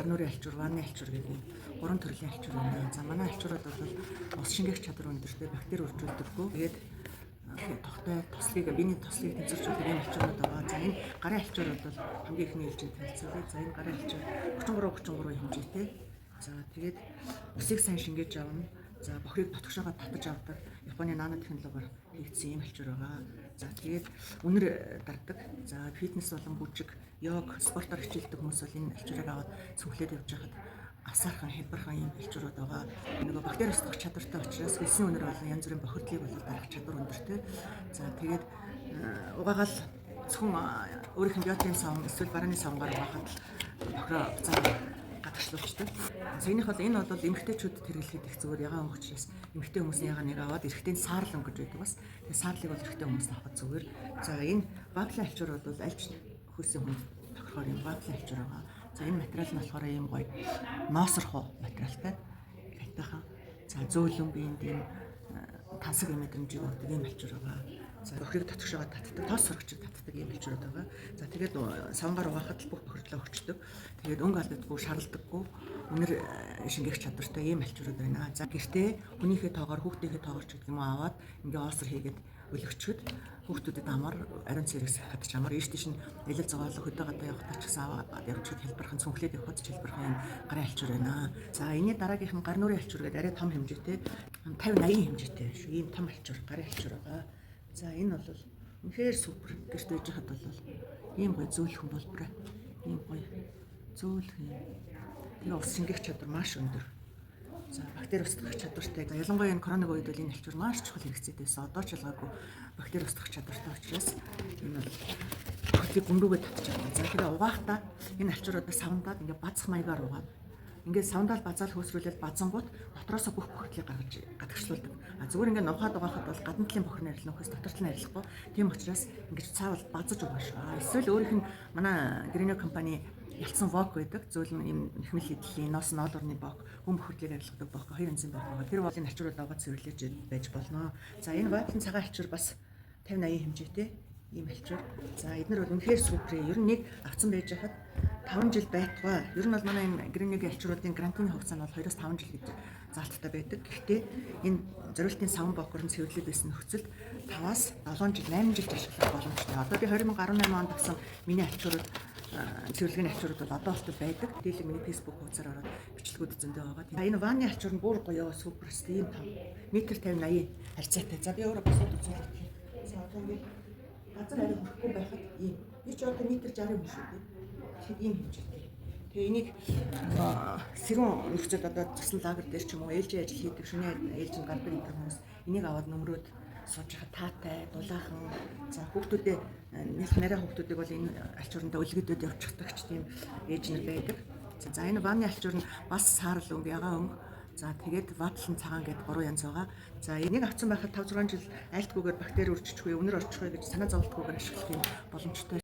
нуурын альчуур, ванны альчуур гэдэг гурван төрлийн альчуур байна. За манай альчуурууд бол ус шингээх чадвар өндөртэй, бактери үржүүлдэггүй. Тэгээд тогтой тослыг, биений тослыг тэнцвэржүүлэх юм альчуурууд байгаа. За энэ гарын альчуур бол хамгийн ихний ээлжинд танилцуулъя. За энэ гарын альчуур 33 хэмжээтэй. За тэгээд усыг сайн шингээж авна. За бохирыг дотгошоогоо татаж авдаг. Японы нано технологиор хийгдсэн юм альчуур байгаа. За тэгээд үнэр дарддаг. За фитнес болон бүжиг, йог, спортоор хичээлдэг хүмүүс бол энэ альчуурыг аваад цүнхлээд явж байхад асаархан хялбархан юм альчуурууд байгаа. Нөгөө бактери устгах чадвартай учраас хэлсэн үнэр болон янз бүрийн бохирдлыг бол дарах чадвар өндөртэй. За тэгээд угаагаал зөвхөн өөрийнх нь биотын савн эсвэл барааны савнгаар угаахад бохироо буцаад гадагшлуулдаг. За энэ бол эмэгтэйчүүдэд хэрэглэхэд их зүгээр ягаан өнгөчрөөс эмэгтэй хүмүүсийн ягаан нэг аваад эрэгтэй саарл өнгөж байдаг бас. Тэгээ саарлыг бол эрэгтэй хүмүүс авах зүгээр. За энэ вафлын альчуур бол альч хөлсөн хүн тохирохоор юм вафлын альчуур байгаа. За энэ материал нь болохоор ийм гоё ноосорхоо материалтай. Гайтайхан. За зөөлөн биенд ийм тансаг мэдрэмжийг өгдөг ийм альчуур байгаа. За бохирыг татгшоогоо татдаг, тоос сурагчид татдаг ийм альчуурууд байгаа. За тэгээд савнгаар угаахад бүх бохирдлоо өгчдөг. Тэгээд өнгө алддаггүй, шаралдаггүй, үнэр шингээх чадвартай ийм альчуурууд байна. За гэртээ хүнийхээ тоогоор, хүүхдийнхээ тоогоор ч гэдэг юм уу аваад ингээ оосор хийгээд өлгөчгöd хүүхдүүдэд амар ариун цэрэгс хадч амар ийш тийш нь элэл зогоолох хөдөө гадаа явахтаа ч гэсэн аваад явчихад хэлбэрхэн цүнхлээд явахад ч хэлбэрхэн юм гарын альчуур байна. За энэний дараагийнх нь гар нуурын альчуур гэдэг арай том хэмжээтэй 50-80 хэмжээтэй шүү. Ийм том альчуур, гарын альчуур байгаа. За энэ бол үнэхээр супер. Гэрт байж хад бол ийм гоё зөөлхөн болбор. Ийм гоё зөөлх юм. Тэгээ ус шингээх чадвар маш өндөр. За бактери устгах чадвартай. За ялангуяа энэ коронавиг үед бол энэ альчуур маш чухал хэрэгцээтэй байсан. Одоо ч ялгаагүй бактери устгах чадвартай учраас энэ бол бохирдлыг гүмрүүгээ татчихсан. За тэгээ угаахтаа энэ альчууруудаа савндаад ингээ базах маягаар угаад ингээд савндаал базаал хөөсрүүлээд базангууд дотроосоо бүх бохирдлыг гаргаж гадагшлуулдаг. А зүгээр ингээд нухаад угаахад бол гадна талын бохир нарилна хөөс дотор талын нарилахгүй. Тийм учраас ингээд цаавал базаж угааш. Эсвэл өөрийнх нь манай Greenio компани ялцсан вок байдаг. Зөөлөн юм нэхмэл хэдлийн ноос ноолорны бок, хүн бохирдлыг арилгадаг бок, хоёр янзын бок байгаа. Тэр бол энэ альчуурууд аваад цэвэрлэж байж болно. За энэ ватлын цагаан альчуур бас 50-80 хэмжээтэй ийм альчуур. За эдгээр бол үнэхээр супер. Ер нь нэг авцсан байж хахад 5 жил байтугай. Ер нь бол манай энэ Greenio-гийн альчууруудын гарантины хугацаа нь бол 2-5 жил гэж заалттай байдаг. Гэхдээ энэ зориултын савн бокор нь цэвэрлээд байсан нөхцөлд 5-7 жил, 8 жил ашиглах боломжтой. Одоо би 2018 онд авсан миний альчуурууд цэвэрлэгийн альчуурууд бол одоо болтол байдаг. Дийлэг миний Facebook хуудасаар ороод бичлэгүүд зөндөө байгаа. За энэ ванны альчуур нь бүр гоё супер стим том. Метр 50-80 харьцаатай. За би өөрөө босоод үзүүлэх юм. За одоо ингэ газар арай хөрөхгүй байхад ийм. Би ч одоо метр 60 юм шүү дээ. Тэгэхээр ийм хэмжээтэй. Тэгээ энийг сэрүүн нөхцөлд одоо засан лагер дээр ч юм уу ээлжийн ажил хийдэг шөнийн ээлжинд гардаг гэдэг хүмүүс энийг аваад нөмрөөд сууж хаа таатай, дулаахан. За хүүхдүүдээ нарийн хүүхдүүдийг бол энэ альчуурандаа өлгөдөд явчихдаг ч тийм ээж нар байдаг. За энэ ванны альчуур нь бас саарл өнгө, ягаан өнгө. За тэгээд ватлын цагаан гэдэг 3 янз байгаа. За энийг авсан байхад 5-6 жил айлтгүйгээр бактери үржихгүй, үнэр орчихгүй гэж санаа зовлтгүйгээр ашиглах юм боломжтой.